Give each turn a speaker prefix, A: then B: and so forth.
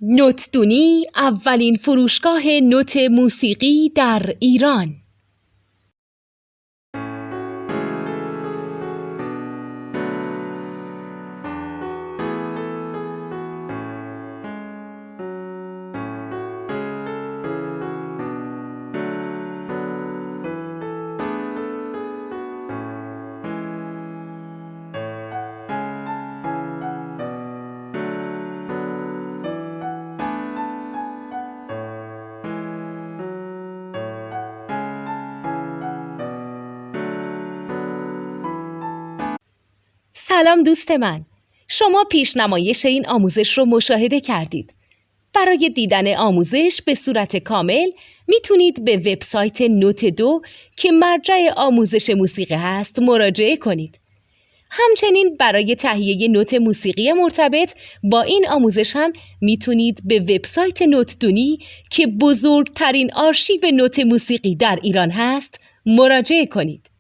A: نوتدونی اولین فروشگاه نوت موسیقی در ایران. سلام دوست من، شما پیشنمایش این آموزش رو مشاهده کردید. برای دیدن آموزش به صورت کامل میتونید به وبسایت نوت2 که مرجع آموزش موسیقی هست مراجعه کنید. همچنین برای تهیه نوت موسیقی مرتبط با این آموزش هم میتونید به وبسایت نوتدونی که بزرگترین آرشیو نوت موسیقی در ایران هست مراجعه کنید.